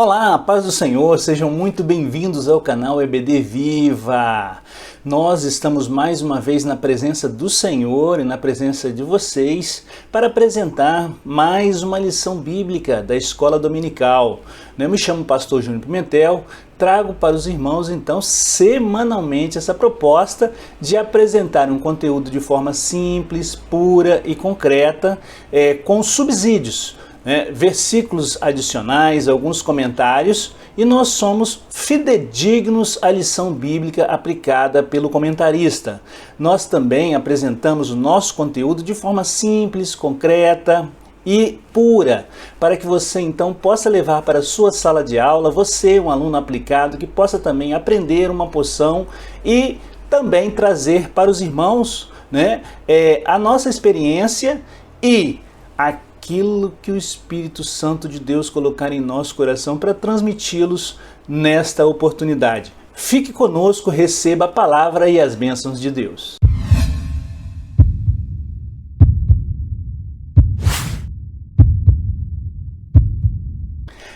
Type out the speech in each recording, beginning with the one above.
Olá, paz do Senhor, sejam muito bem-vindos ao canal EBD Viva. Nós estamos mais uma vez na presença do Senhor e na presença de vocês para apresentar mais uma lição bíblica da Escola Dominical. Eu me chamo Pastor Júnior Pimentel, trago para os irmãos então semanalmente essa proposta de apresentar um conteúdo de forma simples, pura e concreta, com subsídios. Versículos adicionais, alguns comentários, e nós somos fidedignos à lição bíblica aplicada pelo comentarista. Nós também apresentamos o nosso conteúdo de forma simples, concreta e pura, para que você então possa levar para a sua sala de aula, você, um aluno aplicado, que possa também aprender uma porção e também trazer para os irmãos a nossa experiência e aquilo que o Espírito Santo de Deus colocar em nosso coração para transmiti-los nesta oportunidade. Fique conosco, receba a palavra e as bênçãos de Deus.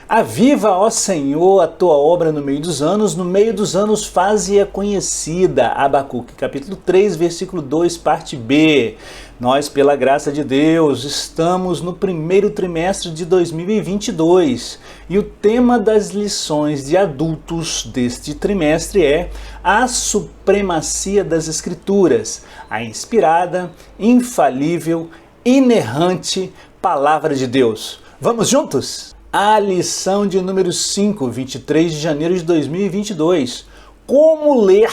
Aviva, ó Senhor, a tua obra no meio dos anos faze-a conhecida. Abacuque, capítulo 3, versículo 2, parte B. Nós, pela graça de Deus, estamos no primeiro trimestre de 2022 e o tema das lições de adultos deste trimestre é a supremacia das Escrituras, a inspirada, infalível, inerrante Palavra de Deus. Vamos juntos? A lição de número 5, 23 de janeiro de 2022. Como ler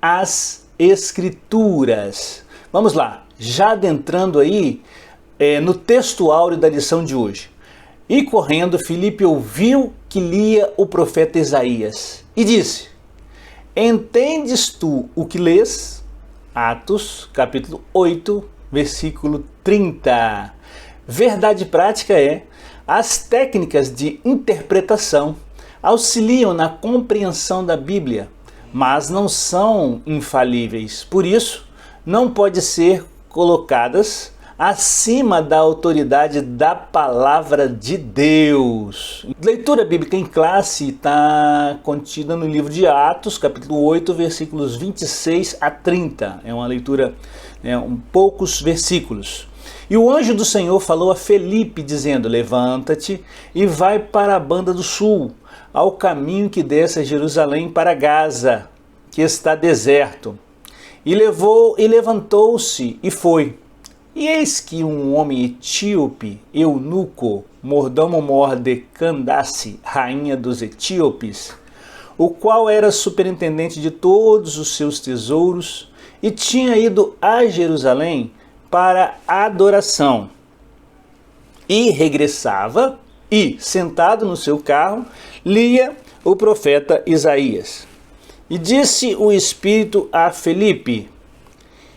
as Escrituras? Vamos lá, já adentrando aí no texto áureo da lição de hoje. E correndo, Filipe ouviu que lia o profeta Isaías e disse: Entendes tu o que lês? Atos, capítulo 8, versículo 30. Verdade prática é: as técnicas de interpretação auxiliam na compreensão da Bíblia, mas não são infalíveis. Por isso, não pode ser colocadas acima da autoridade da Palavra de Deus. Leitura bíblica em classe está contida no livro de Atos, capítulo 8, versículos 26 a 30. É uma leitura, poucos versículos. E o anjo do Senhor falou a Felipe, dizendo: Levanta-te e vai para a banda do sul, ao caminho que desce a Jerusalém para Gaza, que está deserto. E levantou-se e foi. E eis que um homem etíope, eunuco, mordomo-mor de Candace, rainha dos etíopes, o qual era superintendente de todos os seus tesouros, e tinha ido a Jerusalém para a adoração, e regressava e, sentado no seu carro, lia o profeta Isaías. E disse o Espírito a Felipe: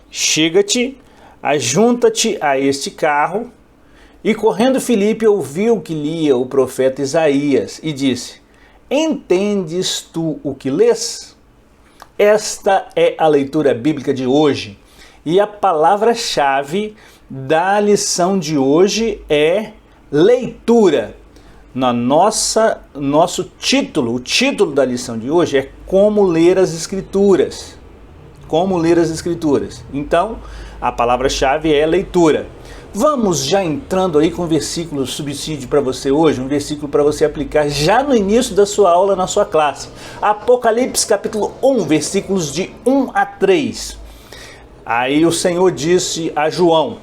Chega-te, ajunta-te a este carro. E correndo Felipe ouviu que lia o profeta Isaías e disse: Entendes tu o que lês? Esta é a leitura bíblica de hoje. E a palavra-chave da lição de hoje é leitura. Nosso título, o título da lição de hoje é Como ler as Escrituras. Como ler as Escrituras. Então, a palavra-chave é leitura. Vamos já entrando aí com um versículo subsídio para você hoje, um versículo para você aplicar já no início da sua aula, na sua classe. Apocalipse, capítulo 1, versículos de 1 a 3. Aí o Senhor disse a João: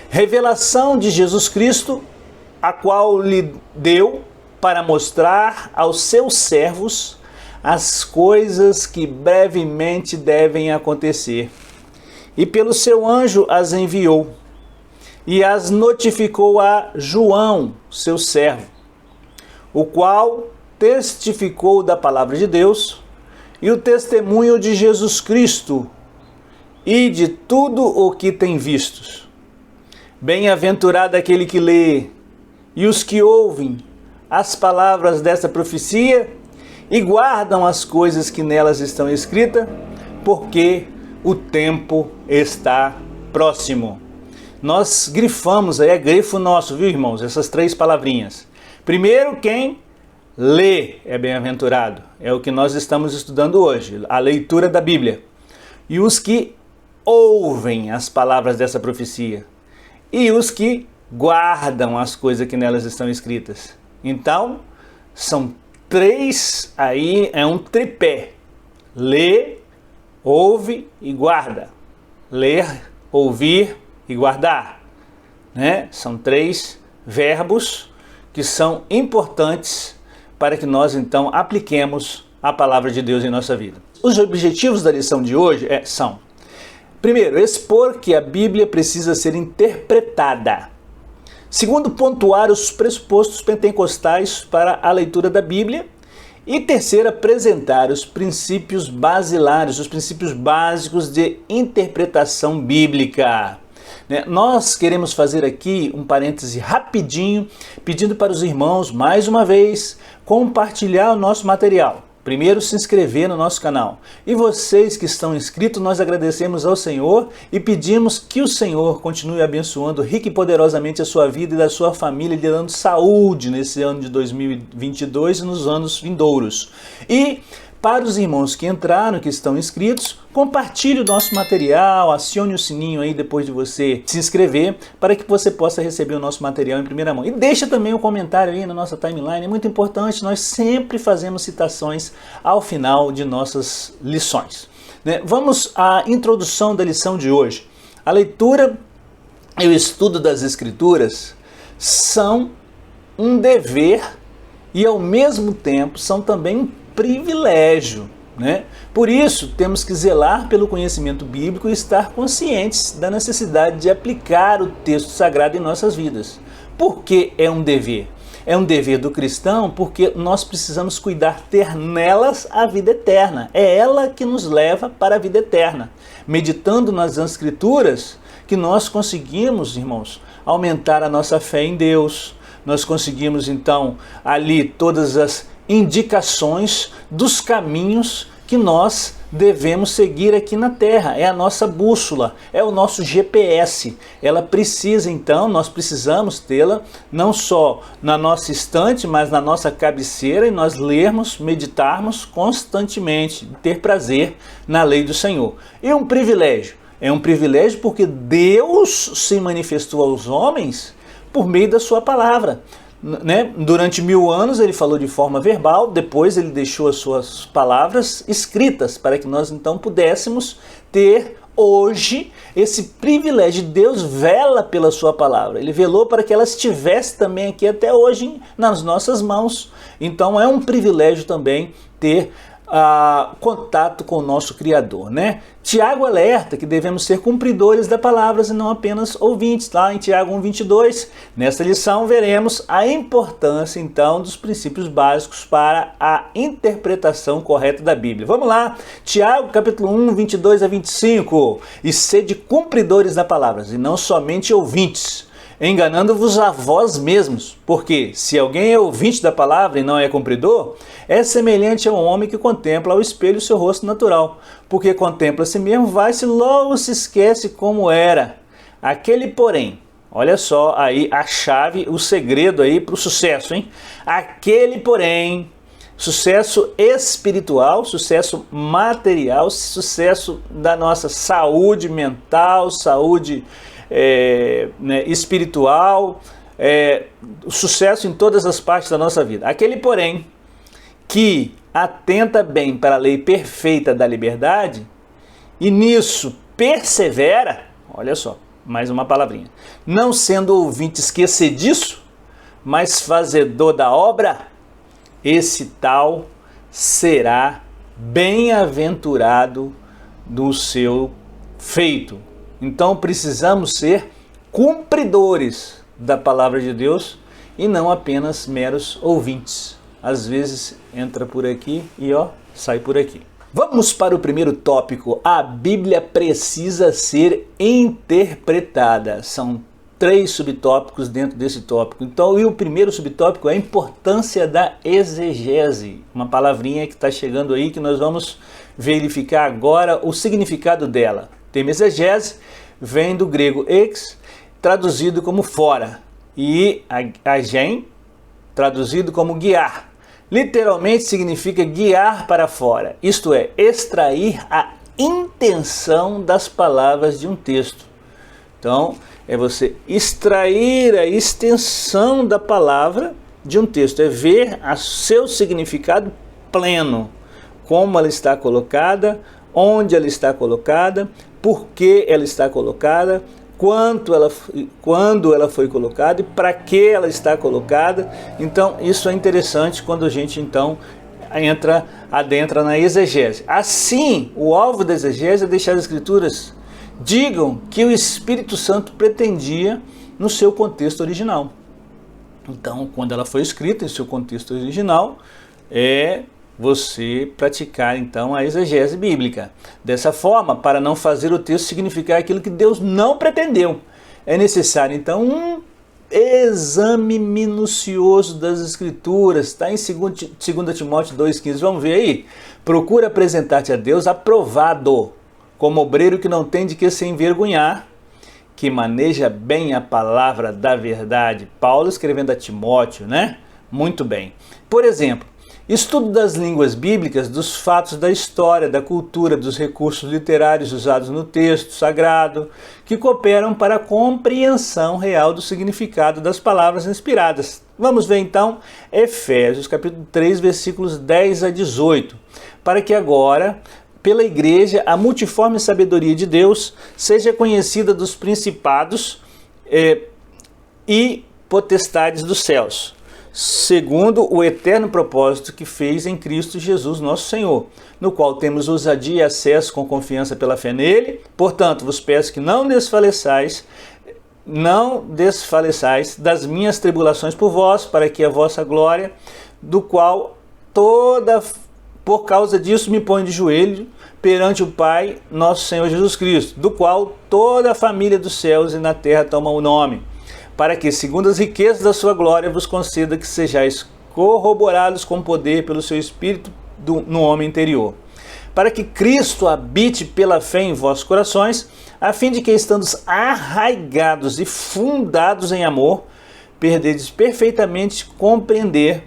revelação de Jesus Cristo, a qual lhe deu para mostrar aos seus servos as coisas que brevemente devem acontecer. E pelo seu anjo as enviou, e as notificou a João, seu servo, o qual testificou da palavra de Deus e o testemunho de Jesus Cristo, e de tudo o que tem visto. Bem-aventurado aquele que lê e os que ouvem as palavras desta profecia e guardam as coisas que nelas estão escritas, porque o tempo está próximo. Nós grifamos, é grifo nosso, viu, irmãos, essas três palavrinhas. Primeiro, quem lê é bem-aventurado. É o que nós estamos estudando hoje, a leitura da Bíblia. E os que ouvem as palavras dessa profecia. E os que guardam as coisas que nelas estão escritas. Então, são três, aí é um tripé. Lê, ouve e guarda. Ler, ouvir e guardar. Né? São três verbos que são importantes para que nós então apliquemos a palavra de Deus em nossa vida. Os objetivos da lição de hoje são: primeiro, expor que a Bíblia precisa ser interpretada. Segundo, pontuar os pressupostos pentecostais para a leitura da Bíblia. E terceiro, apresentar os princípios basilares, os princípios básicos de interpretação bíblica. Nós queremos fazer aqui um parêntese rapidinho, pedindo para os irmãos, mais uma vez, compartilhar o nosso material. Primeiro, se inscrever no nosso canal. E vocês que estão inscritos, nós agradecemos ao Senhor e pedimos que o Senhor continue abençoando rica e poderosamente a sua vida e da sua família, lhe dando saúde nesse ano de 2022 e nos anos vindouros. E para os irmãos que entraram, que estão inscritos, compartilhe o nosso material, acione o sininho aí depois de você se inscrever, para que você possa receber o nosso material em primeira mão. E deixa também um comentário aí na nossa timeline, é muito importante, nós sempre fazemos citações ao final de nossas lições. Vamos à introdução da lição de hoje. A leitura e o estudo das Escrituras são um dever e ao mesmo tempo são também um privilégio, né? Por isso, temos que zelar pelo conhecimento bíblico e estar conscientes da necessidade de aplicar o texto sagrado em nossas vidas. Por que é um dever? É um dever do cristão porque nós precisamos cuidar, ter nelas a vida eterna. É ela que nos leva para a vida eterna. Meditando nas Escrituras, que nós conseguimos, irmãos, aumentar a nossa fé em Deus. Nós conseguimos, então, ali todas as indicações dos caminhos que nós devemos seguir aqui na Terra. É a nossa bússola, é o nosso GPS. Ela precisa, então, nós precisamos tê-la não só na nossa estante, mas na nossa cabeceira, e nós lermos, meditarmos constantemente, ter prazer na lei do Senhor. E um privilégio, é um privilégio porque Deus se manifestou aos homens por meio da sua palavra. Durante 1000 anos ele falou de forma verbal, depois ele deixou as suas palavras escritas para que nós então pudéssemos ter hoje esse privilégio. Deus vela pela sua palavra, ele velou para que ela estivesse também aqui até hoje nas nossas mãos. Então é um privilégio também ter contato com o nosso Criador, né? Tiago alerta que devemos ser cumpridores da palavra e não apenas ouvintes, lá em Tiago 1:22. Nesta lição veremos a importância então dos princípios básicos para a interpretação correta da Bíblia. Vamos lá, Tiago capítulo 1, 22 a 25. E sede cumpridores da palavra e não somente ouvintes, enganando-vos a vós mesmos, porque se alguém é ouvinte da palavra e não é cumpridor, é semelhante a um homem que contempla ao espelho o seu rosto natural, porque contempla a si mesmo, vai-se, logo se esquece como era. Aquele porém, olha só aí a chave, o segredo aí para o sucesso, hein? Aquele porém, sucesso espiritual, sucesso material, sucesso da nossa saúde mental, saúde espiritual, sucesso em todas as partes da nossa vida. Aquele, porém, que atenta bem para a lei perfeita da liberdade e nisso persevera, olha só, mais uma palavrinha, não sendo ouvinte esquecediço, mas fazedor da obra, esse tal será bem-aventurado do seu feito. Então precisamos ser cumpridores da palavra de Deus e não apenas meros ouvintes. Às vezes entra por aqui e sai por aqui. Vamos para o primeiro tópico. A Bíblia precisa ser interpretada. São 3 subtópicos dentro desse tópico. Então, e o primeiro subtópico é a importância da exegese. Uma palavrinha que está chegando aí que nós vamos verificar agora o significado dela. O termo exegese vem do grego ex, traduzido como fora, e agen, traduzido como guiar. literalmente significa guiar para fora, isto é, extrair a intenção das palavras de um texto. Então, é você extrair a extensão da palavra de um texto, é ver o seu significado pleno, como ela está colocada, onde ela está colocada, por que ela está colocada, quando ela foi colocada e para que ela está colocada. Então, isso é interessante quando a gente então adentra na exegese. Assim, o alvo da exegese é deixar as Escrituras digam que o Espírito Santo pretendia no seu contexto original. Então, quando ela foi escrita em seu contexto original, é você praticar então a exegese bíblica. Dessa forma, para não fazer o texto significar aquilo que Deus não pretendeu, é necessário então um exame minucioso das Escrituras. Está em 2 Timóteo 2,15. Vamos ver aí? Procura apresentar-te a Deus aprovado, como obreiro que não tem de que se envergonhar, que maneja bem a palavra da verdade. Paulo escrevendo a Timóteo, né? Muito bem. Por exemplo, estudo das línguas bíblicas, dos fatos da história, da cultura, dos recursos literários usados no texto sagrado, que cooperam para a compreensão real do significado das palavras inspiradas. Vamos ver então Efésios capítulo 3, versículos 10 a 18, para que agora, pela igreja, a multiforme sabedoria de Deus seja conhecida dos principados e potestades dos céus, segundo o eterno propósito que fez em Cristo Jesus nosso Senhor, no qual temos ousadia e acesso com confiança pela fé nele. Portanto, vos peço que não desfaleçais das minhas tribulações por vós, para que a vossa glória, do qual por causa disso me ponho de joelho perante o Pai, nosso Senhor Jesus Cristo, do qual toda a família dos céus e na terra toma o nome, para que, segundo as riquezas da sua glória, vos conceda que sejais corroborados com poder pelo seu Espírito no homem interior, para que Cristo habite pela fé em vossos corações, a fim de que, estando arraigados e fundados em amor, perdedes perfeitamente compreender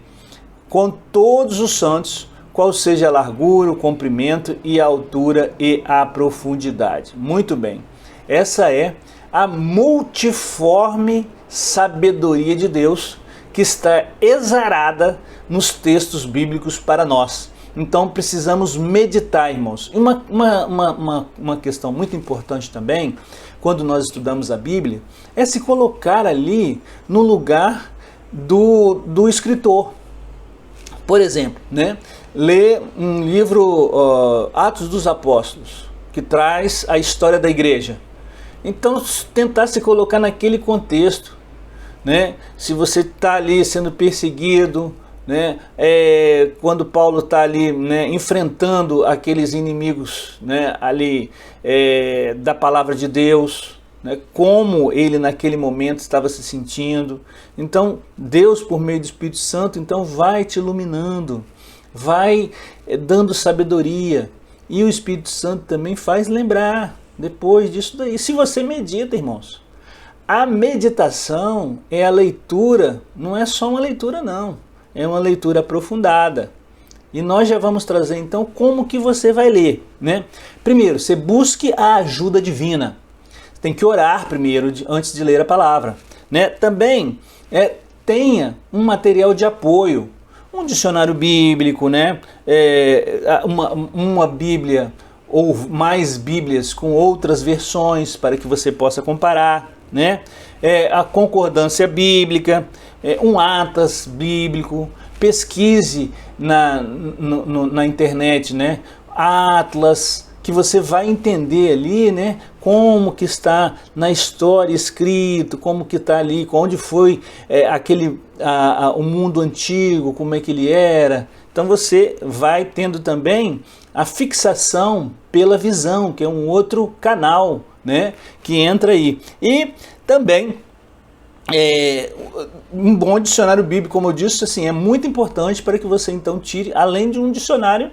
com todos os santos qual seja a largura, o comprimento e a altura e a profundidade. Muito bem, essa é a multiforme sabedoria de Deus que está exarada nos textos bíblicos para nós. Então precisamos meditar, irmãos. E uma questão muito importante também, quando nós estudamos a Bíblia, é se colocar ali no lugar do escritor. Por exemplo, né? Ler um livro, Atos dos Apóstolos, que traz a história da igreja. Então, tentar se colocar naquele contexto, né? Se você está ali sendo perseguido, né? Quando Paulo está ali, né, enfrentando aqueles inimigos, né, ali da palavra de Deus, né, como ele naquele momento estava se sentindo. Então, Deus, por meio do Espírito Santo, então vai te iluminando, vai dando sabedoria, e o Espírito Santo também faz lembrar depois disso daí. Se você medita, irmãos, a meditação é a leitura, não é só uma leitura não, é uma leitura aprofundada. E nós já vamos trazer então como que você vai ler, né? Primeiro, você busque a ajuda divina. Você tem que orar primeiro, antes de ler a palavra, né? Também tenha um material de apoio, um dicionário bíblico, né? Uma Bíblia ou mais Bíblias com outras versões para que você possa comparar, né? A concordância bíblica, um atlas bíblico. Pesquise na internet, né? Atlas, que você vai entender ali, né? Como que está na história escrito, como que está ali, onde foi o mundo antigo, como é que ele era. Então você vai tendo também a fixação pela visão, que é um outro canal, né, que entra aí. E também um bom dicionário bíblico, como eu disse, assim, é muito importante para que você então tire, além de um dicionário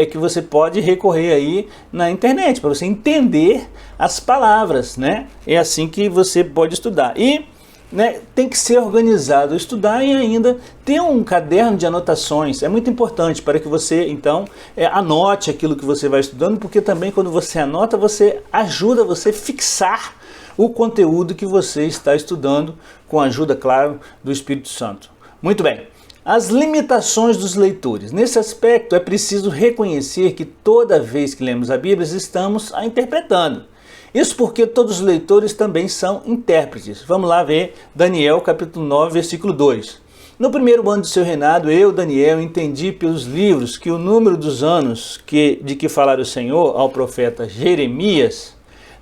que você pode recorrer aí na internet, para você entender as palavras, né? É assim que você pode estudar. E né, tem que ser organizado, estudar e ainda ter um caderno de anotações. É muito importante para que você, então, anote aquilo que você vai estudando, porque também quando você anota, você ajuda você a fixar o conteúdo que você está estudando, com a ajuda, claro, do Espírito Santo. Muito bem. As limitações dos leitores. Nesse aspecto, é preciso reconhecer que toda vez que lemos a Bíblia, estamos a interpretando. Isso porque todos os leitores também são intérpretes. Vamos lá ver Daniel capítulo 9, versículo 2. No primeiro ano do seu reinado, eu, Daniel, entendi pelos livros que o número dos anos de que falara o Senhor ao profeta Jeremias,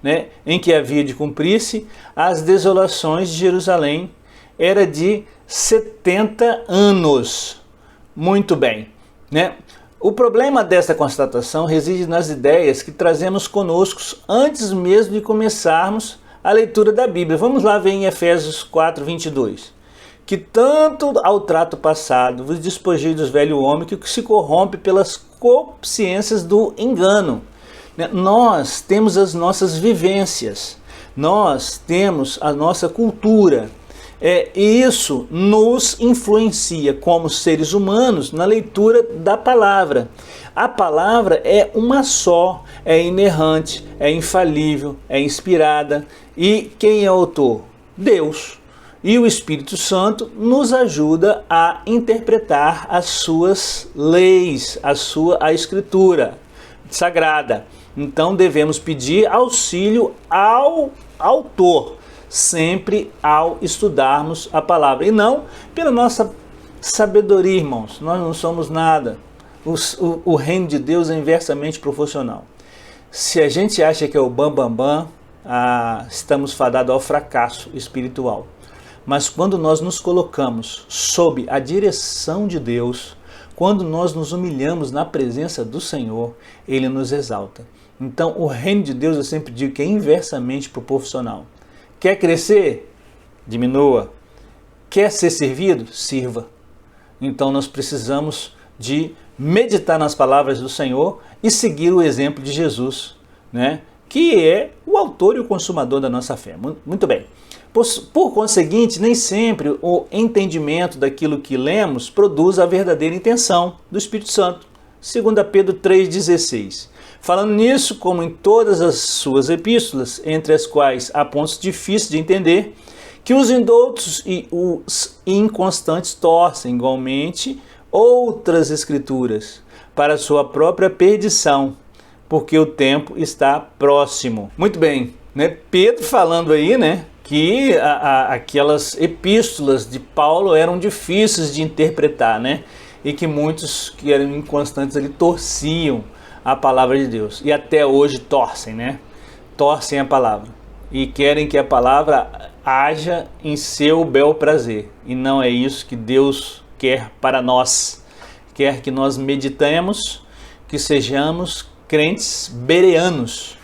né, em que havia de cumprir-se as desolações de Jerusalém, era de 70 anos. Muito bem, né? O problema desta constatação reside nas ideias que trazemos conosco antes mesmo de começarmos a leitura da Bíblia. Vamos lá ver em Efésios 4, 22. Que tanto ao trato passado vos despojei dos velho homem que se corrompe pelas consciências do engano. Nós temos as nossas vivências, nós temos a nossa cultura, e isso nos influencia como seres humanos na leitura da palavra. A palavra é uma só, é inerrante, é infalível, é inspirada. E quem é o autor? Deus. E o Espírito Santo nos ajuda a interpretar as suas leis, a Escritura sagrada. Então devemos pedir auxílio ao autor, sempre ao estudarmos a palavra, e não pela nossa sabedoria, irmãos. Nós não somos nada. O reino de Deus é inversamente proporcional. Se a gente acha que é o bam, estamos fadados ao fracasso espiritual. Mas quando nós nos colocamos sob a direção de Deus, quando nós nos humilhamos na presença do Senhor, Ele nos exalta. Então o reino de Deus, eu sempre digo que é inversamente proporcional. Quer crescer? Diminua. Quer ser servido? Sirva. Então nós precisamos de meditar nas palavras do Senhor e seguir o exemplo de Jesus, né? Que é o autor e o consumador da nossa fé. Muito bem. Por conseguinte, nem sempre o entendimento daquilo que lemos produz a verdadeira intenção do Espírito Santo. 2 Pedro 3,16. Falando nisso, como em todas as suas epístolas, entre as quais há pontos difíceis de entender, que os indoutos e os inconstantes torcem igualmente outras escrituras para sua própria perdição, porque o tempo está próximo. Muito bem, né? Pedro falando aí, né, que aquelas epístolas de Paulo eram difíceis de interpretar, né? E que muitos que eram inconstantes ali torciam a palavra de Deus. E até hoje torcem, né? Torcem a palavra. E querem que a palavra haja em seu bel prazer. E não é isso que Deus quer para nós. Quer que nós meditemos, que sejamos crentes bereanos.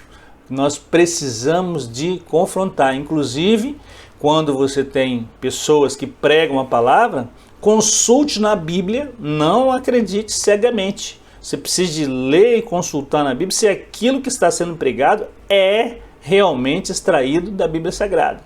Nós precisamos de confrontar. Inclusive, quando você tem pessoas que pregam a palavra, consulte na Bíblia, não acredite cegamente. Você precisa de ler e consultar na Bíblia se aquilo que está sendo pregado é realmente extraído da Bíblia Sagrada.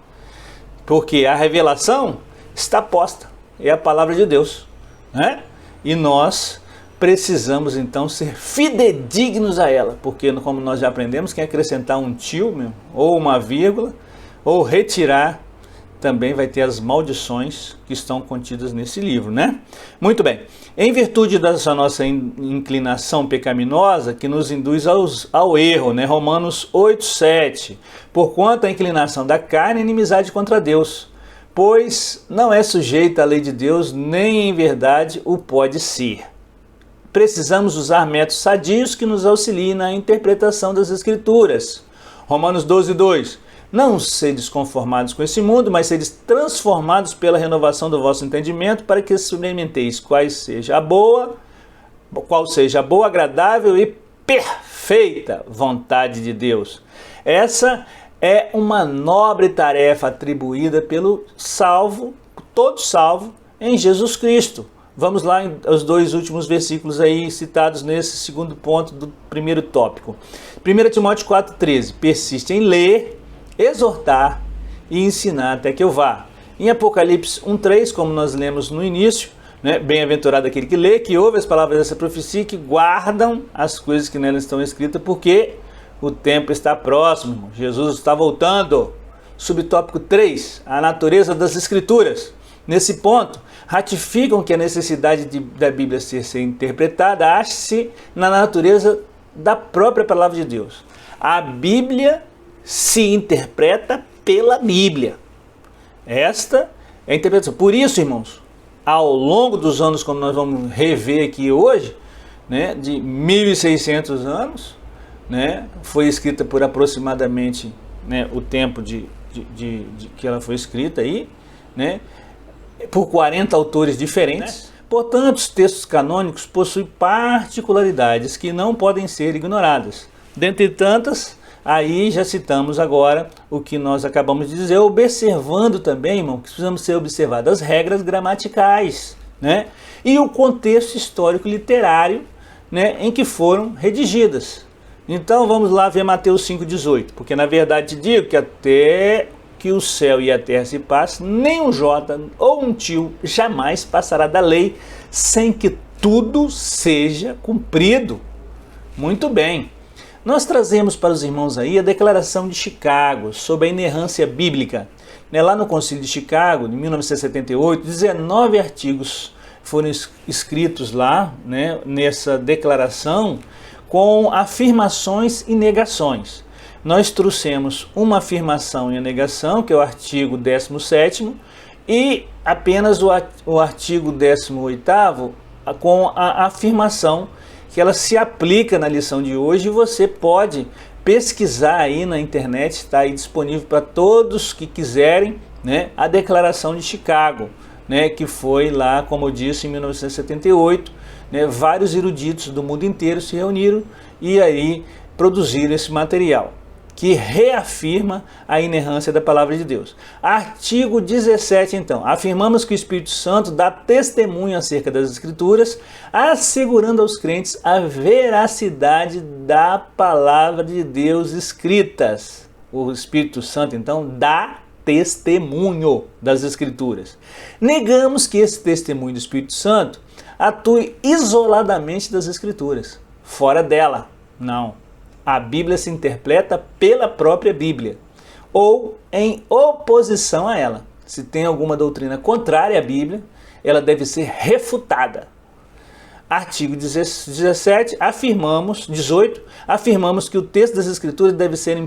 Porque a revelação está posta, é a palavra de Deus, né? E nós precisamos então ser fidedignos a ela, porque como nós já aprendemos, quem acrescentar um tio, ou uma vírgula, ou retirar, também vai ter as maldições que estão contidas nesse livro, né? Muito bem. Em virtude dessa nossa inclinação pecaminosa que nos induz ao erro, né? Romanos 8:7. Porquanto a inclinação da carne é inimizade contra Deus, pois não é sujeita à lei de Deus, nem em verdade o pode ser. Precisamos usar métodos sadios que nos auxiliem na interpretação das Escrituras. Romanos 12:2. Não sedes conformados com esse mundo, mas sedes transformados pela renovação do vosso entendimento, para que experimenteis qual seja a boa, agradável e perfeita vontade de Deus. Essa é uma nobre tarefa atribuída pelo salvo, todo salvo, em Jesus Cristo. Vamos lá aos dois últimos versículos aí citados nesse segundo ponto do primeiro tópico. 1 Timóteo 4,13. Persiste em ler, exortar e ensinar até que eu vá. Em Apocalipse 1:3, como nós lemos no início, né, bem-aventurado aquele que lê, que ouve as palavras dessa profecia, que guardam as coisas que nelas estão escritas, porque o tempo está próximo, irmão. Jesus está voltando. Subtópico 3, a natureza das Escrituras. Nesse ponto, ratificam que a necessidade da Bíblia ser interpretada acha-se na natureza da própria palavra de Deus. A Bíblia se interpreta pela Bíblia. Esta é a interpretação. Por isso, irmãos, ao longo dos anos, como nós vamos rever aqui hoje, né, de 1.600 anos, né, foi escrita por aproximadamente, né, o tempo de que ela foi escrita aí, né, por 40 autores diferentes. Né? Portanto, os textos canônicos possuem particularidades que não podem ser ignoradas. Dentre tantas, aí já citamos agora o que nós acabamos de dizer, observando também, irmão, que precisamos ser observadas as regras gramaticais, né? E o contexto histórico literário, né, em que foram redigidas. Então vamos lá ver Mateus 5,18, porque na verdade te digo que até que o céu e a terra se passem, nem um jota ou um tio jamais passará da lei, sem que tudo seja cumprido. Muito bem. Nós trazemos para os irmãos aí a Declaração de Chicago sobre a inerrância bíblica. Lá no Concílio de Chicago, de 1978, 19 artigos foram escritos lá, né, nessa declaração, com afirmações e negações. Nós trouxemos uma afirmação e a negação, que é o artigo 17º, e apenas o artigo 18º com a afirmação que ela se aplica na lição de hoje, e você pode pesquisar aí na internet, está aí disponível para todos que quiserem, né, a Declaração de Chicago, né, que foi lá, como eu disse, em 1978, né, vários eruditos do mundo inteiro se reuniram e aí produziram esse material, que reafirma a inerrância da palavra de Deus. Artigo 17, então. Afirmamos que o Espírito Santo dá testemunho acerca das Escrituras, assegurando aos crentes a veracidade da palavra de Deus escritas. O Espírito Santo, então, dá testemunho das Escrituras. Negamos que esse testemunho do Espírito Santo atue isoladamente das Escrituras, fora dela. Não. A Bíblia se interpreta pela própria Bíblia, ou em oposição a ela. Se tem alguma doutrina contrária à Bíblia, ela deve ser refutada. Artigo 17, afirmamos que o texto das Escrituras deve ser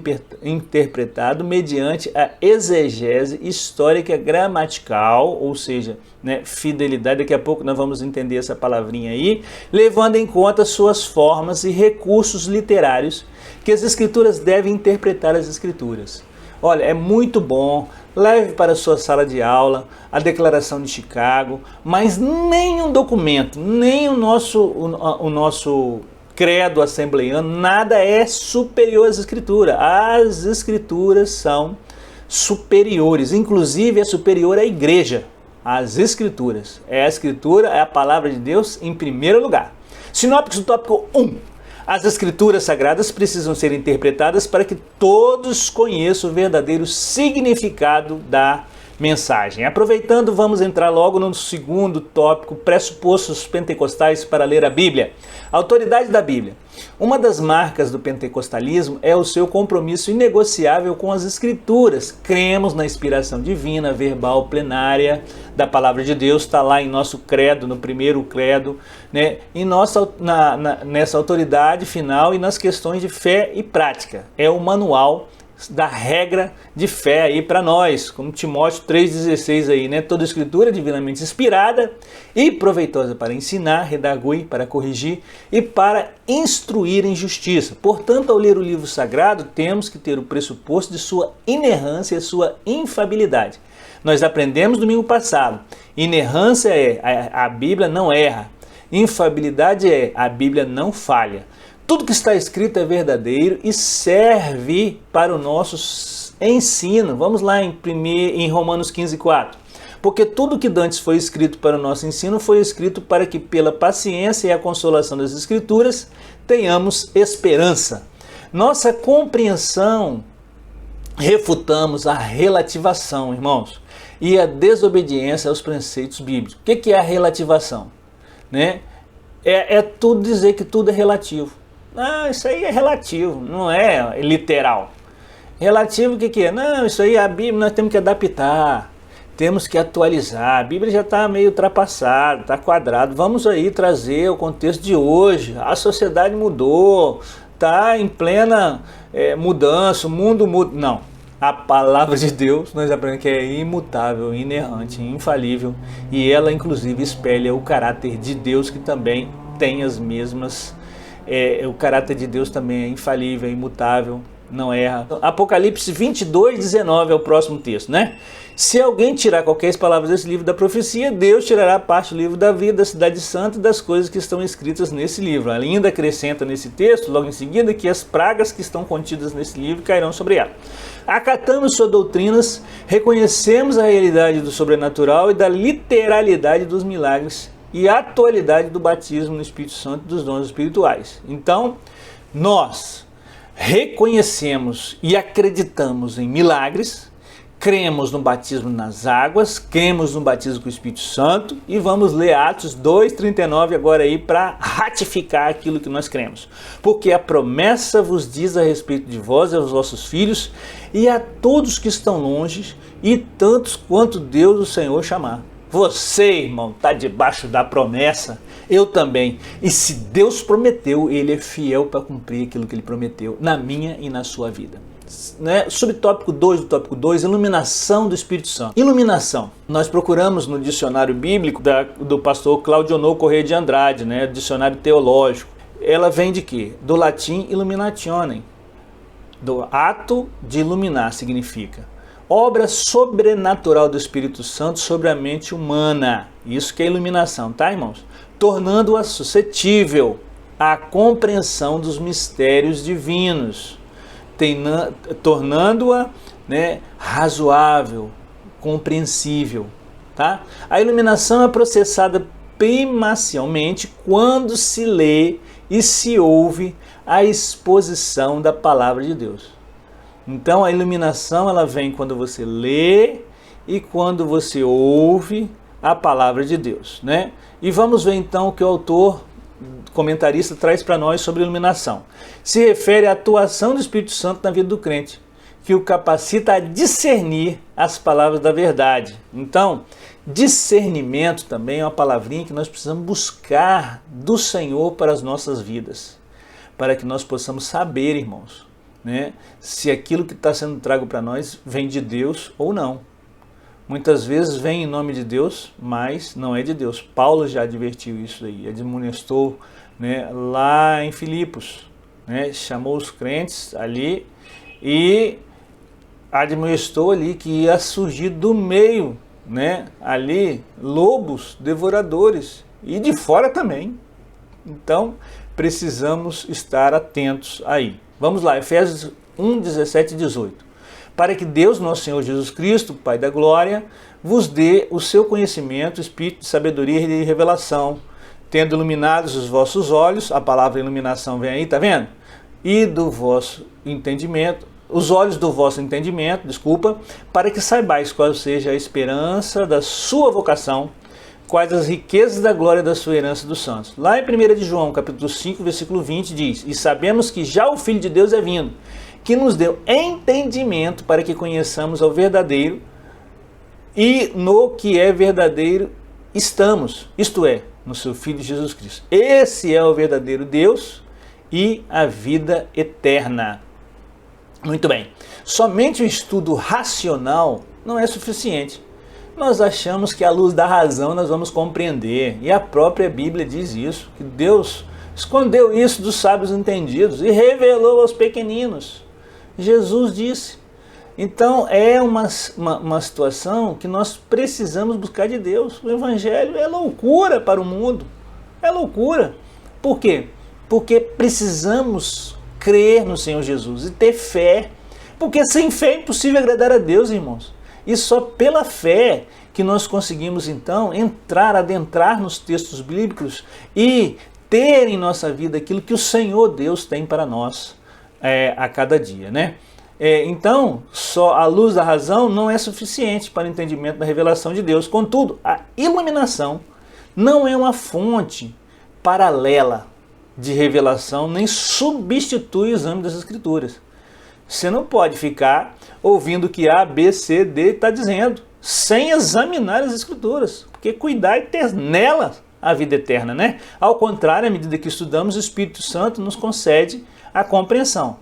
interpretado mediante a exegese histórica gramatical, ou seja, né, fidelidade, daqui a pouco nós vamos entender essa palavrinha aí, levando em conta suas formas e recursos literários que as Escrituras devem interpretar as Escrituras. Olha, é muito bom, leve para a sua sala de aula a Declaração de Chicago, mas nenhum documento, nem o nosso credo assembleiano, nada é superior às Escrituras. As Escrituras são superiores, inclusive é superior à igreja. As Escrituras. A Escritura é a palavra de Deus em primeiro lugar. Sinópticos, tópico 1. As Escrituras Sagradas precisam ser interpretadas para que todos conheçam o verdadeiro significado da mensagem. Aproveitando, vamos entrar logo no segundo tópico, pressupostos pentecostais para ler a Bíblia. Autoridade da Bíblia. Uma das marcas do pentecostalismo é o seu compromisso inegociável com as Escrituras. Cremos na inspiração divina, verbal, plenária da palavra de Deus, está lá em nosso credo, no primeiro credo, né? E nessa autoridade final e nas questões de fé e prática. É o manual da regra de fé aí para nós, como Timóteo 3,16 aí, né? Toda escritura é divinamente inspirada e proveitosa para ensinar, redarguir, para corrigir e para instruir em justiça. Portanto, ao ler o livro sagrado, temos que ter o pressuposto de sua inerrância e sua infabilidade. Nós aprendemos domingo passado, inerrância é a Bíblia não erra, infabilidade é a Bíblia não falha. Tudo que está escrito é verdadeiro e serve para o nosso ensino. Vamos lá em Romanos 15,4. Porque tudo que dantes foi escrito para o nosso ensino foi escrito para que pela paciência e a consolação das Escrituras tenhamos esperança. Nossa compreensão, refutamos a relativação, irmãos. e a desobediência aos preceitos bíblicos. O que é a relativação? Né? É tudo dizer que tudo é relativo. Não, isso aí é relativo, não é literal. Relativo o que é? Não, isso aí a Bíblia nós temos que adaptar, temos que atualizar. A Bíblia já está meio ultrapassada, está quadrado. Vamos aí trazer o contexto de hoje. A sociedade mudou, está em plena mudança, o mundo muda. Não, a palavra de Deus nós aprendemos que é imutável, inerrante, infalível, e ela inclusive espelha o caráter de Deus, que também tem as mesmas. O caráter de Deus também é infalível, é imutável, não erra. Apocalipse 22:19 é o próximo texto, né? Se alguém tirar qualquer palavra desse livro da profecia, Deus tirará parte do livro da vida, da cidade santa e das coisas que estão escritas nesse livro. Ela ainda acrescenta nesse texto, logo em seguida, que as pragas que estão contidas nesse livro cairão sobre ela. Acatamos suas doutrinas, reconhecemos a realidade do sobrenatural e da literalidade dos milagres e a atualidade do batismo no Espírito Santo e dos dons espirituais. Então, nós reconhecemos e acreditamos em milagres, cremos no batismo nas águas, cremos no batismo com o Espírito Santo, e vamos ler Atos 2:39 agora aí para ratificar aquilo que nós cremos. Porque a promessa vos diz a respeito de vós e aos vossos filhos e a todos que estão longe e tantos quanto Deus o Senhor chamar. Você, irmão, está debaixo da promessa, eu também. E se Deus prometeu, Ele é fiel para cumprir aquilo que Ele prometeu na minha e na sua vida. Né? Subtópico 2 do tópico 2, iluminação do Espírito Santo. Iluminação. Nós procuramos no dicionário bíblico do pastor Claudionor Corrêa de Andrade, né? Dicionário teológico. Ela vem de quê? Do latim illuminationem. Do ato de iluminar significa obra sobrenatural do Espírito Santo sobre a mente humana. Isso que é iluminação, tá, irmãos? Tornando-a suscetível à compreensão dos mistérios divinos, tornando-a, né, razoável, compreensível, tá? A iluminação é processada primacialmente quando se lê e se ouve a exposição da palavra de Deus. Então a iluminação ela vem quando você lê e quando você ouve a palavra de Deus, né? E vamos ver então o que o autor comentarista traz para nós sobre iluminação. Se refere à atuação do Espírito Santo na vida do crente, que o capacita a discernir as palavras da verdade. Então, discernimento também é uma palavrinha que nós precisamos buscar do Senhor para as nossas vidas, para que nós possamos saber, irmãos, né, se aquilo que está sendo trago para nós vem de Deus ou não. Muitas vezes vem em nome de Deus, mas não é de Deus. Paulo já advertiu isso aí, admoestou, né, lá em Filipos, né, chamou os crentes ali e admoestou ali que ia surgir do meio, né, ali lobos devoradores e de fora também. Então precisamos estar atentos aí. Vamos lá, Efésios 1:17-18. Para que Deus, nosso Senhor Jesus Cristo, Pai da glória, vos dê o seu conhecimento, espírito de sabedoria e revelação, tendo iluminados os vossos olhos, a palavra iluminação vem aí, tá vendo? E do vosso entendimento, os olhos do vosso entendimento, para que saibais qual seja a esperança da sua vocação, quais as riquezas da glória da sua herança dos santos. Lá em 1 de João, capítulo 5, versículo 20, diz: E sabemos que já o Filho de Deus é vindo, que nos deu entendimento para que conheçamos ao verdadeiro, e no que é verdadeiro estamos, isto é, no seu Filho Jesus Cristo. Esse é o verdadeiro Deus e a vida eterna. Muito bem. Somente o estudo racional não é suficiente. Nós achamos que à luz da razão nós vamos compreender, e a própria Bíblia diz isso, que Deus escondeu isso dos sábios entendidos e revelou aos pequeninos. Jesus disse. Então é uma situação que nós precisamos buscar de Deus. O Evangelho é loucura para o mundo, é loucura. Por quê? Porque precisamos crer no Senhor Jesus e ter fé, porque sem fé é impossível agradar a Deus, irmãos. E só pela fé que nós conseguimos então adentrar nos textos bíblicos e ter em nossa vida aquilo que o Senhor Deus tem para nós a cada dia, né? Então, só a luz da razão não é suficiente para o entendimento da revelação de Deus. Contudo, a iluminação não é uma fonte paralela de revelação, nem substitui o exame das Escrituras. Você não pode ficar ouvindo o que A, B, C, D está dizendo, sem examinar as Escrituras, porque cuidar é ter nelas a vida eterna, né? Ao contrário, à medida que estudamos, o Espírito Santo nos concede a compreensão.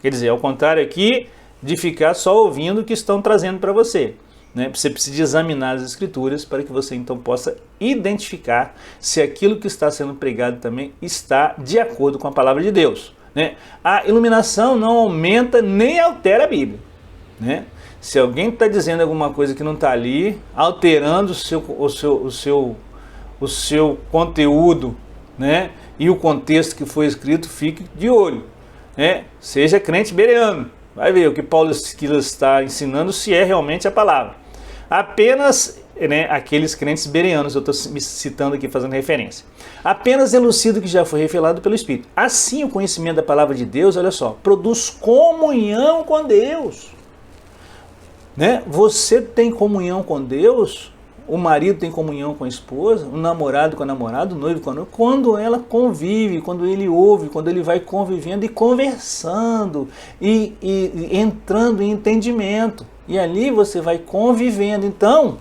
Quer dizer, ao contrário aqui de ficar só ouvindo o que estão trazendo para você, né? Você precisa examinar as Escrituras para que você então possa identificar se aquilo que está sendo pregado também está de acordo com a palavra de Deus, né? A iluminação não aumenta nem altera a Bíblia, né? Se alguém está dizendo alguma coisa que não está ali, alterando o seu conteúdo, né? E o contexto que foi escrito, fique de olho, né? Seja crente bereano, vai ver o que Paulo Silas está ensinando, se é realmente a palavra. Apenas, né, aqueles crentes bereanos, eu estou me citando aqui, fazendo referência. Apenas elucida o que já foi revelado pelo Espírito. Assim, o conhecimento da palavra de Deus, olha só, produz comunhão com Deus, né? Você tem comunhão com Deus, o marido tem comunhão com a esposa, o namorado com a namorada, o noivo com a noiva, quando ela convive, quando ele ouve, quando ele vai convivendo e conversando e entrando em entendimento. E ali você vai convivendo. Então,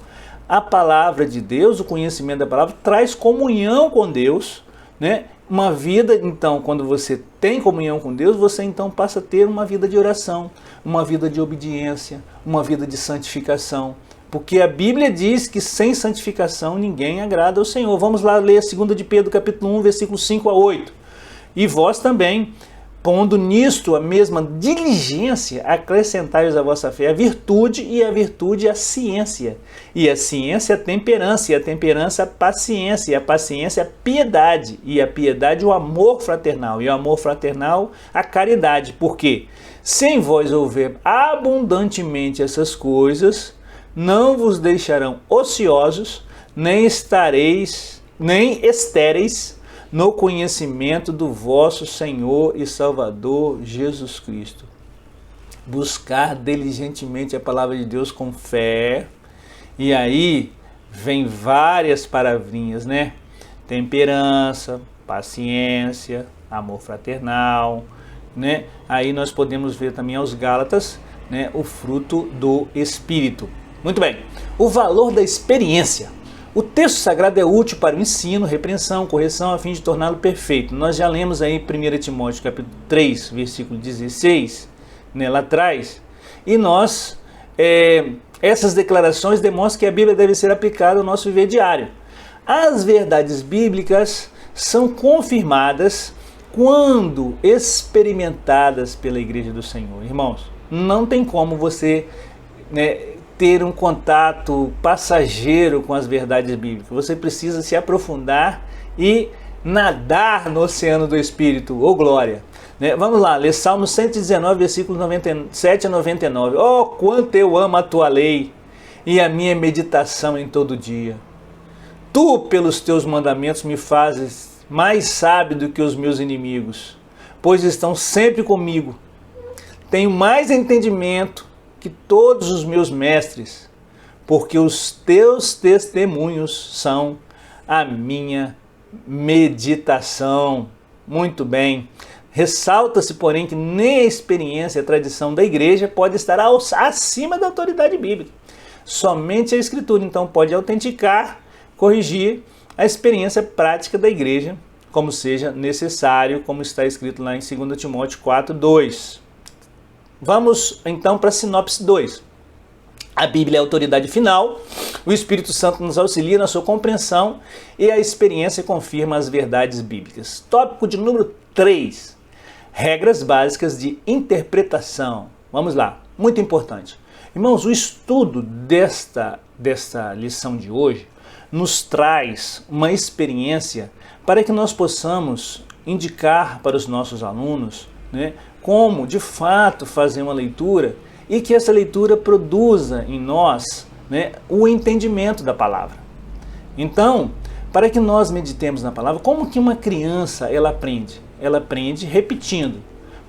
a palavra de Deus, o conhecimento da palavra, traz comunhão com Deus, né? Uma vida, então, quando você tem comunhão com Deus, você então passa a ter uma vida de oração, uma vida de obediência, uma vida de santificação. Porque a Bíblia diz que sem santificação ninguém agrada ao Senhor. Vamos lá ler 2 de Pedro, capítulo 1, versículos 5 a 8. E vós também, pondo nisto a mesma diligência, acrescentai-vos à vossa fé a virtude, e a virtude a ciência, e a ciência a temperança, e a temperança a paciência, e a paciência a piedade, e a piedade o amor fraternal, e o amor fraternal a caridade. Por quê? Se em vós houver abundantemente essas coisas, não vos deixarão ociosos, nem estéreis no conhecimento do vosso Senhor e Salvador Jesus Cristo. Buscar diligentemente a palavra de Deus com fé. E aí vem várias palavrinhas, né? Temperança, paciência, amor fraternal, né? Aí nós podemos ver também aos Gálatas, né, o fruto do Espírito. Muito bem, o valor da experiência. O texto sagrado é útil para o ensino, repreensão, correção, a fim de torná-lo perfeito. Nós já lemos aí 1 Timóteo capítulo 3, versículo 16, né, lá atrás, e nós, essas declarações demonstram que a Bíblia deve ser aplicada ao nosso viver diário. As verdades bíblicas são confirmadas quando experimentadas pela Igreja do Senhor. Irmãos, não tem como você, né, ter um contato passageiro com as verdades bíblicas. Você precisa se aprofundar e nadar no oceano do Espírito. Ô glória! Né? Vamos lá, ler Salmo 119, versículos 97 a 99. Oh, quanto eu amo a tua lei e a minha meditação em todo dia. Tu, pelos teus mandamentos, me fazes mais sábio do que os meus inimigos, pois estão sempre comigo. Tenho mais entendimento que todos os meus mestres, porque os teus testemunhos são a minha meditação. Muito bem. Ressalta-se, porém, que nem a experiência e a tradição da igreja pode estar acima da autoridade bíblica. Somente a Escritura, então, pode autenticar, corrigir a experiência prática da igreja, como seja necessário, como está escrito lá em 2 Timóteo 4, 2. Vamos então para a sinopse 2. A Bíblia é a autoridade final, o Espírito Santo nos auxilia na sua compreensão e a experiência confirma as verdades bíblicas. Tópico de número 3, regras básicas de interpretação. Vamos lá, muito importante. Irmãos, o estudo desta lição de hoje nos traz uma experiência para que nós possamos indicar para os nossos alunos, né, como de fato fazer uma leitura e que essa leitura produza em nós, né, o entendimento da palavra. Então, para que nós meditemos na palavra, como que uma criança ela aprende? Ela aprende repetindo,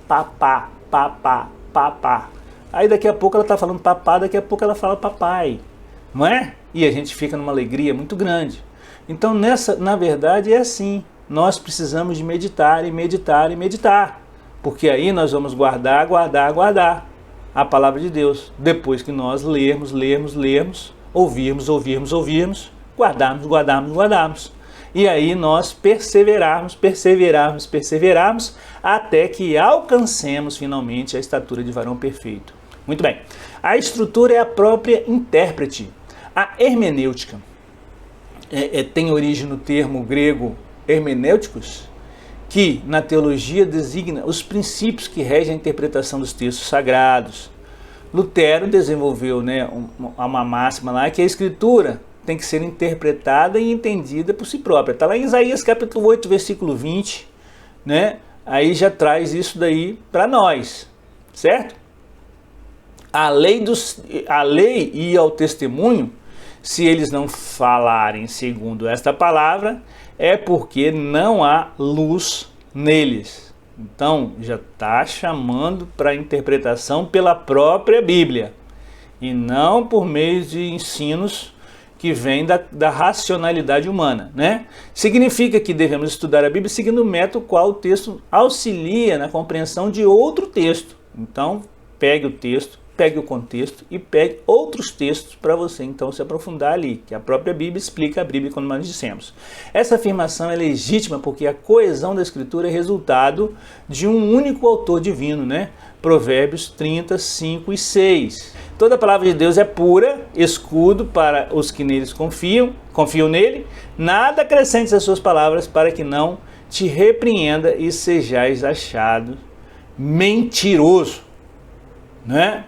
papá, papá, papá. Aí daqui a pouco ela está falando papá, daqui a pouco ela fala papai, não é? E a gente fica numa alegria muito grande. Então na verdade é assim, nós precisamos de meditar e meditar e meditar, porque aí nós vamos guardar a palavra de Deus, depois que nós lermos, ouvirmos, guardarmos, e aí nós perseverarmos, até que alcancemos finalmente a estatura de varão perfeito. Muito bem, a estrutura é a própria intérprete. A hermenêutica tem origem no termo grego hermenêuticos, que na teologia designa os princípios que regem a interpretação dos textos sagrados. Lutero desenvolveu, né, uma máxima lá, que a escritura tem que ser interpretada e entendida por si própria. Está lá em Isaías capítulo 8, versículo 20, né? Aí já traz isso daí para nós, certo? A lei e ao testemunho, se eles não falarem segundo esta palavra, é porque não há luz neles. Então já está chamando para a interpretação pela própria Bíblia, e não por meio de ensinos que vêm da racionalidade humana, né? Significa que devemos estudar a Bíblia seguindo o método qual o texto auxilia na compreensão de outro texto. Então pegue o texto, pegue o contexto e pegue outros textos para você então se aprofundar ali, que a própria Bíblia explica a Bíblia, como nós dissemos. Essa afirmação é legítima porque a coesão da Escritura é resultado de um único autor divino, né? Provérbios 30, 5 e 6. Toda a palavra de Deus é pura, escudo para os que neles confiam nele, nada acrescentes às suas palavras para que não te repreenda e sejais achado mentiroso, né?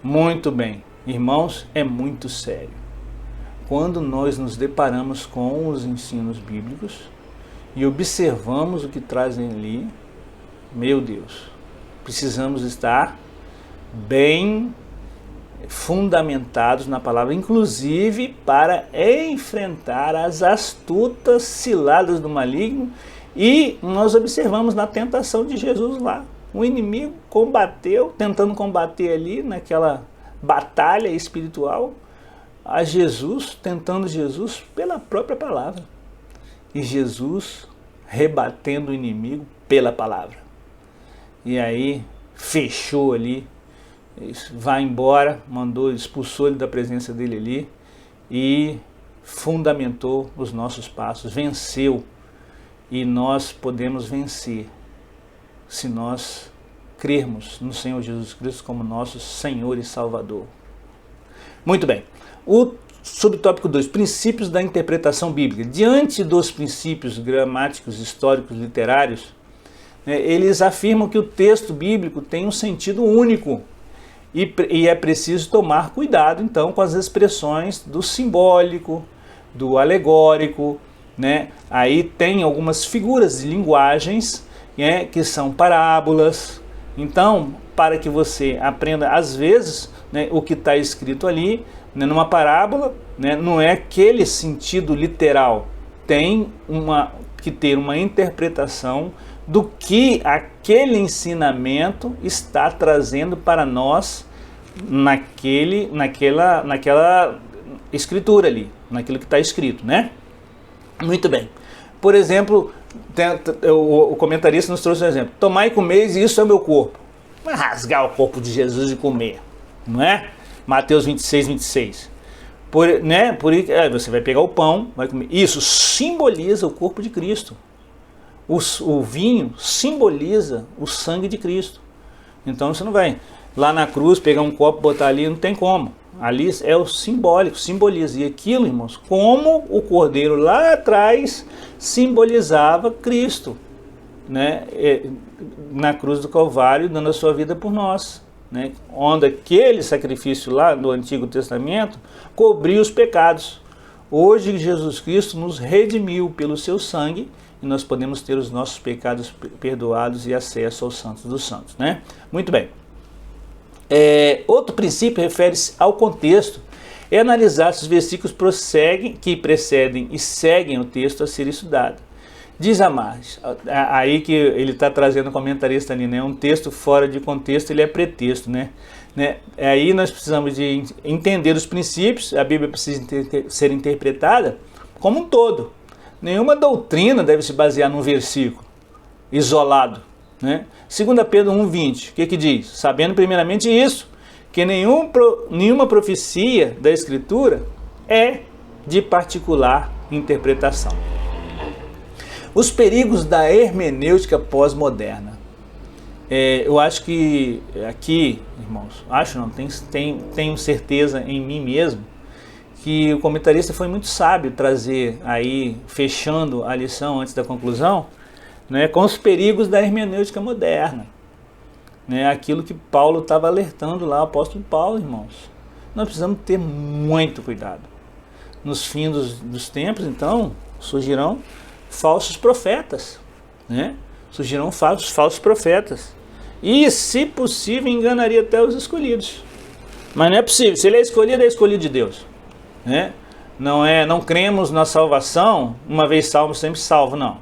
Muito bem, irmãos, é muito sério. Quando nós nos deparamos com os ensinos bíblicos e observamos o que trazem ali, meu Deus, precisamos estar bem fundamentados na palavra, inclusive para enfrentar as astutas ciladas do maligno. E nós observamos na tentação de Jesus lá, o inimigo tentando combater ali naquela batalha espiritual a Jesus, tentando Jesus pela própria palavra, e Jesus rebatendo o inimigo pela palavra. E aí fechou ali, vai embora, expulsou ele da presença dele ali e fundamentou os nossos passos, venceu. E nós podemos vencer se nós crermos no Senhor Jesus Cristo como nosso Senhor e Salvador. Muito bem. O subtópico 2, princípios da interpretação bíblica. Diante dos princípios gramáticos, históricos, literários, eles afirmam que o texto bíblico tem um sentido único e é preciso tomar cuidado, então, com as expressões do simbólico, do alegórico, né? Aí tem algumas figuras de linguagens, que são parábolas. Então, para que você aprenda, às vezes, o que está escrito ali, numa parábola, não é aquele sentido literal, tem que ter uma interpretação do que aquele ensinamento está trazendo para nós naquela escritura ali, naquilo que está escrito, né? Muito bem. Por exemplo, o comentarista nos trouxe um exemplo: tomai e comeis, e isso é o meu corpo. Vai rasgar o corpo de Jesus e comer, não é? Mateus 26, 26. Você vai pegar o pão, vai comer. Isso simboliza o corpo de Cristo. O vinho simboliza o sangue de Cristo. Então você não vai lá na cruz pegar um copo e botar ali, não tem como. Ali é o simbólico, simboliza. E aquilo, irmãos, como o cordeiro lá atrás simbolizava Cristo, na cruz do Calvário, dando a sua vida por nós, onde aquele sacrifício lá do Antigo Testamento cobriu os pecados. Hoje Jesus Cristo nos redimiu pelo seu sangue e nós podemos ter os nossos pecados perdoados e acesso aos santos dos santos, né? Muito bem. Outro princípio refere-se ao contexto, é analisar se os versículos que precedem e seguem o texto a ser estudado. Diz a Marge, aí que ele está trazendo o comentarista ali, um texto fora de contexto, ele é pretexto, né? Aí nós precisamos de entender os princípios, a Bíblia precisa ser interpretada como um todo. Nenhuma doutrina deve se basear num versículo isolado, né? 2 Pedro 1,20, o que diz? Sabendo primeiramente isso, que nenhuma profecia da Escritura é de particular interpretação. Os perigos da hermenêutica pós-moderna. Eu acho que aqui, irmãos, tenho certeza em mim mesmo, que o comentarista foi muito sábio trazer aí, fechando a lição antes da conclusão, né, com os perigos da hermenêutica moderna. Né, aquilo que Paulo estava alertando lá, o apóstolo Paulo, irmãos. Nós precisamos ter muito cuidado. Nos fins dos tempos, então, surgirão falsos profetas, né? Surgirão falsos profetas. E, se possível, enganaria até os escolhidos. Mas não é possível. Se ele é escolhido de Deus, né? Não cremos na salvação, uma vez salvo, sempre salvo, não.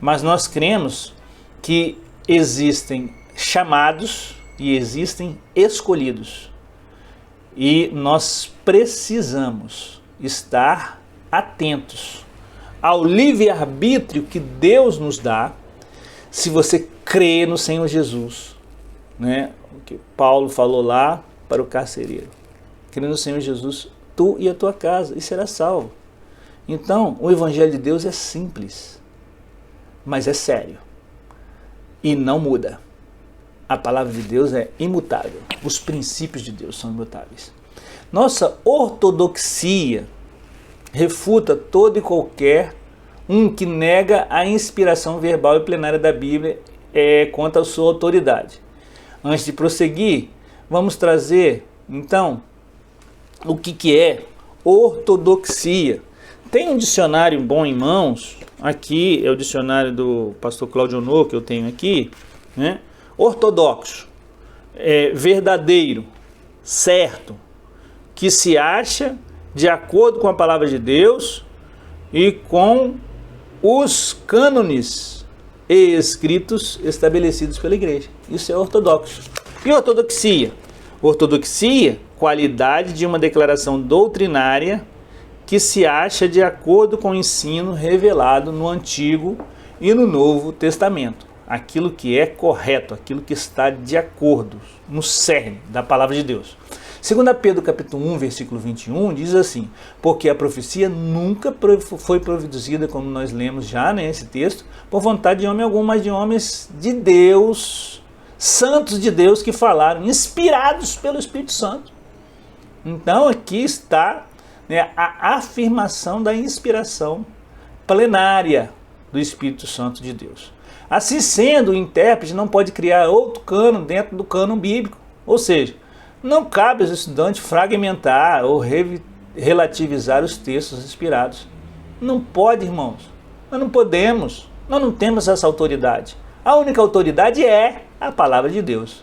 Mas nós cremos que existem chamados e existem escolhidos. E nós precisamos estar atentos ao livre-arbítrio que Deus nos dá, se você crê no Senhor Jesus, né? O que Paulo falou lá para o carcereiro: crê no Senhor Jesus, tu e a tua casa, e serás salvo. Então, o Evangelho de Deus é simples, mas é sério e não muda. A palavra de Deus é imutável, os princípios de Deus são imutáveis. Nossa ortodoxia refuta todo e qualquer que nega a inspiração verbal e plenária da Bíblia quanto à sua autoridade. Antes de prosseguir, vamos trazer, então, o que é ortodoxia. Tem um dicionário bom em mãos, aqui é o dicionário do pastor Cláudio Honor, que eu tenho aqui, né? Ortodoxo, verdadeiro, certo, que se acha de acordo com a palavra de Deus e com os cânones e escritos estabelecidos pela igreja. Isso é ortodoxo. E ortodoxia? Ortodoxia, qualidade de uma declaração doutrinária que se acha de acordo com o ensino revelado no Antigo e no Novo Testamento. Aquilo que é correto, aquilo que está de acordo, no cerne da palavra de Deus. 2 Pedro capítulo 1, versículo 21, diz assim: porque a profecia nunca foi produzida, como nós lemos já nesse texto, por vontade de homem algum, mas de homens de Deus, santos de Deus que falaram, inspirados pelo Espírito Santo. Então aqui está, né, a afirmação da inspiração plenária do Espírito Santo de Deus. Assim sendo, o intérprete não pode criar outro cânon dentro do cânon bíblico. Ou seja, não cabe aos estudantes fragmentar ou relativizar os textos inspirados. Não pode, irmãos. Nós não podemos. Nós não temos essa autoridade. A única autoridade é a palavra de Deus.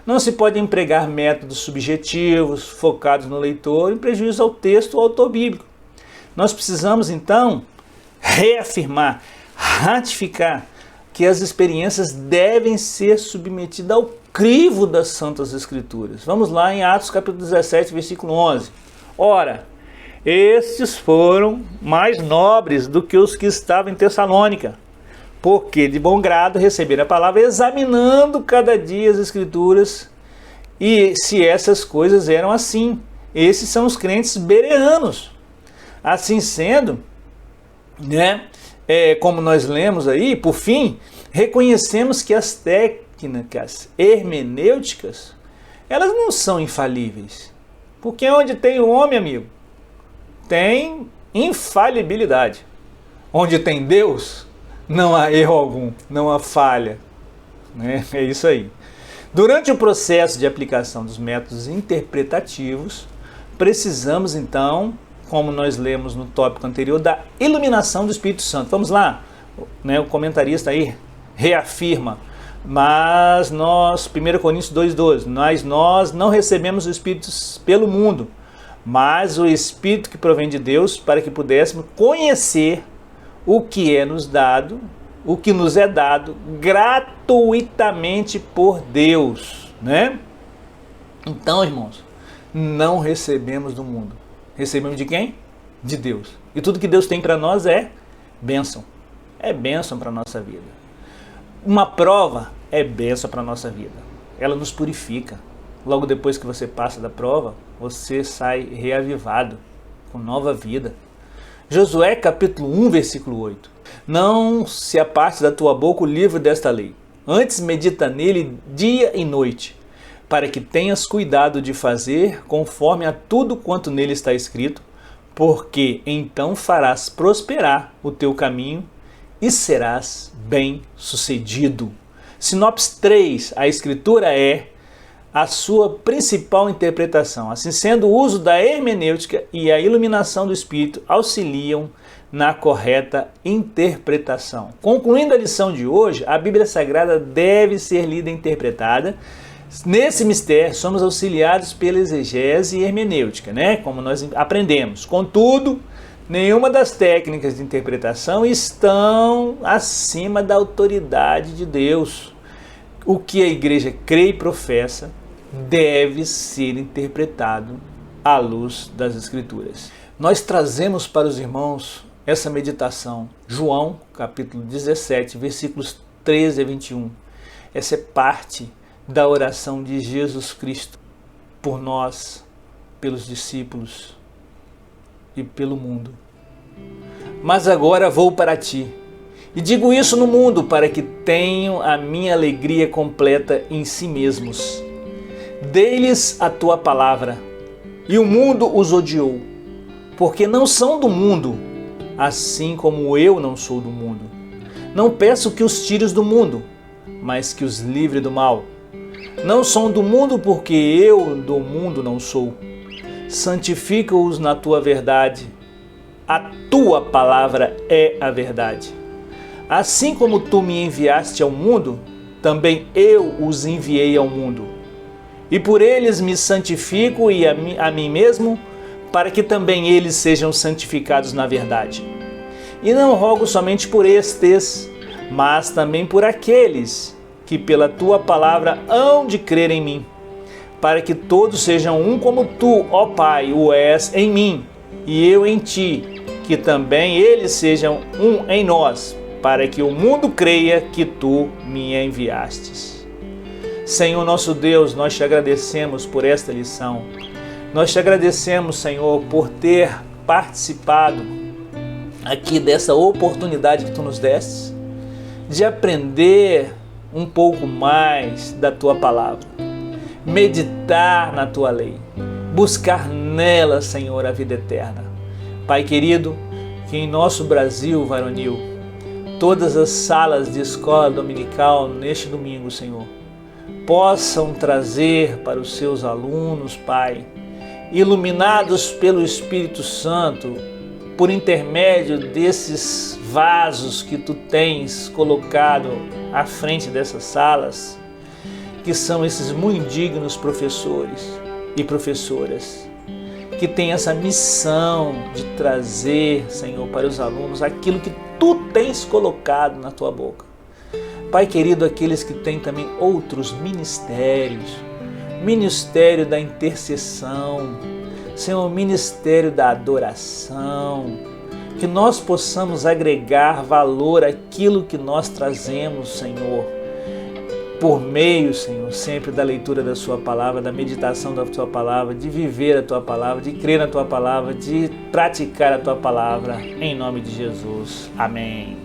Não se pode empregar métodos subjetivos, focados no leitor, em prejuízo ao texto ou ao autor bíblico. Nós precisamos, então, reafirmar, ratificar que as experiências devem ser submetidas ao crivo das Santas Escrituras. Vamos lá em Atos capítulo 17, versículo 11. Ora, estes foram mais nobres do que os que estavam em Tessalônica, porque de bom grado receberam a palavra, examinando cada dia as Escrituras, e se essas coisas eram assim. Esses são os crentes bereanos. Assim sendo, né, como nós lemos aí, por fim, reconhecemos que as técnicas hermenêuticas, elas não são infalíveis. Porque onde tem o homem, amigo, tem infalibilidade. Onde tem Deus, não há erro algum, não há falha. Né? É isso aí. Durante o processo de aplicação dos métodos interpretativos, precisamos então, como nós lemos no tópico anterior, da iluminação do Espírito Santo. Vamos lá, né, o comentarista aí reafirma: mas nós, 1 Coríntios 2,12, nós não recebemos o Espírito pelo mundo, mas o Espírito que provém de Deus, para que pudéssemos conhecer o que nos é dado gratuitamente por Deus, né? Então, irmãos, não recebemos do mundo. Recebemos de quem? De Deus. E tudo que Deus tem para nós é bênção. É bênção para a nossa vida. Uma prova é bênção para a nossa vida. Ela nos purifica. Logo depois que você passa da prova, você sai reavivado, com nova vida. Josué capítulo 1, versículo 8. Não se aparte da tua boca o livro desta lei. Antes medita nele dia e noite, para que tenhas cuidado de fazer conforme a tudo quanto nele está escrito, porque então farás prosperar o teu caminho e serás bem-sucedido. Sinopse 3, a escritura é a sua principal interpretação. Assim sendo, o uso da hermenêutica e a iluminação do Espírito auxiliam na correta interpretação. Concluindo a lição de hoje, a Bíblia Sagrada deve ser lida e interpretada. Nesse mistério, somos auxiliados pela exegese e hermenêutica, como nós aprendemos. Contudo, nenhuma das técnicas de interpretação estão acima da autoridade de Deus. O que a igreja crê e professa deve ser interpretado à luz das Escrituras. Nós trazemos para os irmãos essa meditação, João capítulo 17, versículos 13 a 21. Essa é parte da oração de Jesus Cristo por nós, pelos discípulos e pelo mundo. Mas agora vou para ti, e digo isso no mundo para que tenham a minha alegria completa em si mesmos. Dei-lhes a tua palavra, e o mundo os odiou, porque não são do mundo, assim como eu não sou do mundo. Não peço que os tires do mundo, mas que os livre do mal. Não são do mundo, porque eu do mundo não sou. Santifica-os na tua verdade. A tua palavra é a verdade. Assim como tu me enviaste ao mundo, também eu os enviei ao mundo. E por eles me santifico e a mim mesmo, para que também eles sejam santificados na verdade. E não rogo somente por estes, mas também por aqueles que pela tua palavra hão de crer em mim, para que todos sejam um como tu, ó Pai, o és em mim, e eu em ti, que também eles sejam um em nós, para que o mundo creia que tu me enviastes. Senhor nosso Deus, nós te agradecemos por esta lição. Nós te agradecemos, Senhor, por ter participado aqui dessa oportunidade que tu nos deste, de aprender um pouco mais da tua palavra, meditar na tua lei, buscar nela, Senhor, a vida eterna. Pai querido, que em nosso Brasil varonil, todas as salas de escola dominical neste domingo, Senhor, possam trazer para os seus alunos, Pai, iluminados pelo Espírito Santo, por intermédio desses vasos que tu tens colocado à frente dessas salas, que são esses muito dignos professores e professoras, que têm essa missão de trazer, Senhor, para os alunos aquilo que tu tens colocado na tua boca. Pai querido, aqueles que têm também outros ministérios, ministério da intercessão, Senhor, ministério da adoração, que nós possamos agregar valor àquilo que nós trazemos, Senhor, por meio, Senhor, sempre da leitura da sua palavra, da meditação da tua palavra, de viver a tua palavra, de crer na tua palavra, de praticar a tua palavra, em nome de Jesus. Amém.